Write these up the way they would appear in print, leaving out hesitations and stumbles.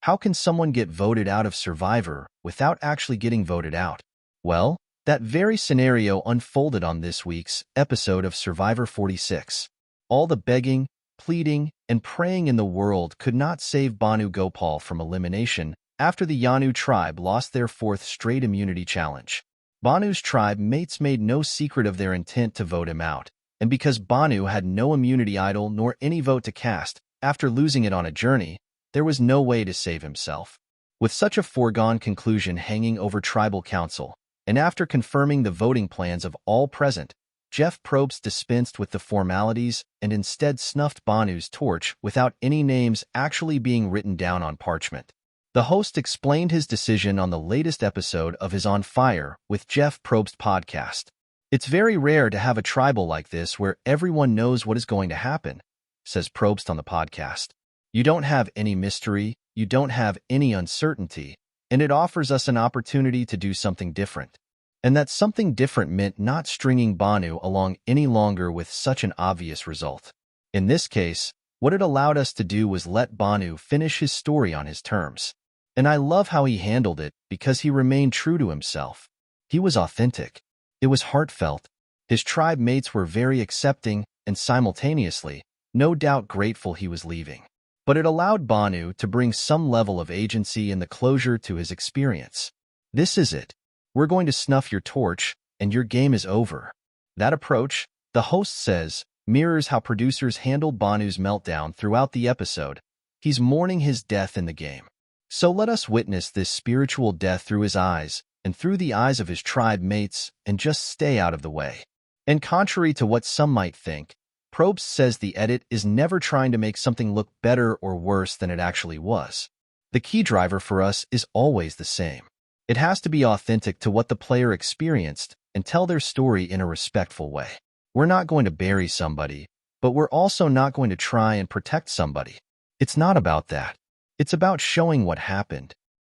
How can someone get voted out of Survivor without actually getting voted out? Well, that very scenario unfolded on this week's episode of Survivor 46. All the begging, pleading, and praying in the world could not save Bhanu Gopal from elimination after the Yanu tribe lost their fourth straight immunity challenge. Bhanu's tribe mates made no secret of their intent to vote him out, and because Bhanu had no immunity idol nor any vote to cast after losing it on a journey, there was no way to save himself. With such a foregone conclusion hanging over tribal council, and after confirming the voting plans of all present, Jeff Probst dispensed with the formalities and instead snuffed Bhanu's torch without any names actually being written down on parchment. The host explained his decision on the latest episode of his On Fire with Jeff Probst podcast. It's very rare to have a tribal like this where everyone knows what is going to happen, says Probst on the podcast. You don't have any mystery, you don't have any uncertainty, and it offers us an opportunity to do something different. And that something different meant not stringing Bhanu along any longer with such an obvious result. In this case, what it allowed us to do was let Bhanu finish his story on his terms. And I love how he handled it because he remained true to himself. He was authentic. It was heartfelt. His tribe mates were very accepting and simultaneously, no doubt grateful he was leaving. But it allowed Bhanu to bring some level of agency and the closure to his experience. This is it. We're going to snuff your torch, and your game is over. That approach, the host says, mirrors how producers handled Bhanu's meltdown throughout the episode. He's mourning his death in the game. So let us witness this spiritual death through his eyes and through the eyes of his tribe mates and just stay out of the way. And contrary to what some might think, Probst says the edit is never trying to make something look better or worse than it actually was. The key driver for us is always the same. It has to be authentic to what the player experienced and tell their story in a respectful way. We're not going to bury somebody, but we're also not going to try and protect somebody. It's not about that. It's about showing what happened.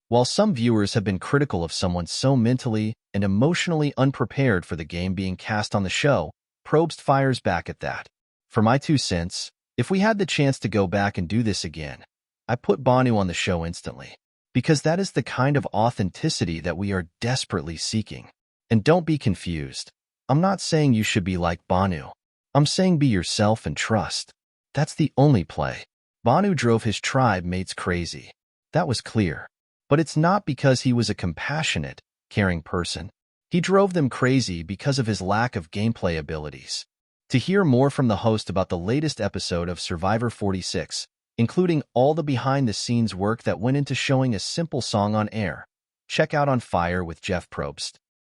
While some viewers have been critical of someone so mentally and emotionally unprepared for the game being cast on the show, Probst fires back at that. For my 2 cents, if we had the chance to go back and do this again, I put Bhanu on the show instantly. Because that is the kind of authenticity that we are desperately seeking. And don't be confused. I'm not saying you should be like Bhanu. I'm saying be yourself and trust. That's the only play. Bhanu drove his tribe mates crazy. That was clear. But it's not because he was a compassionate, caring person. He drove them crazy because of his lack of gameplay abilities. To hear more from the host about the latest episode of Survivor 46, including all the behind-the-scenes work that went into showing a simple song on air, check out On Fire with Jeff Probst.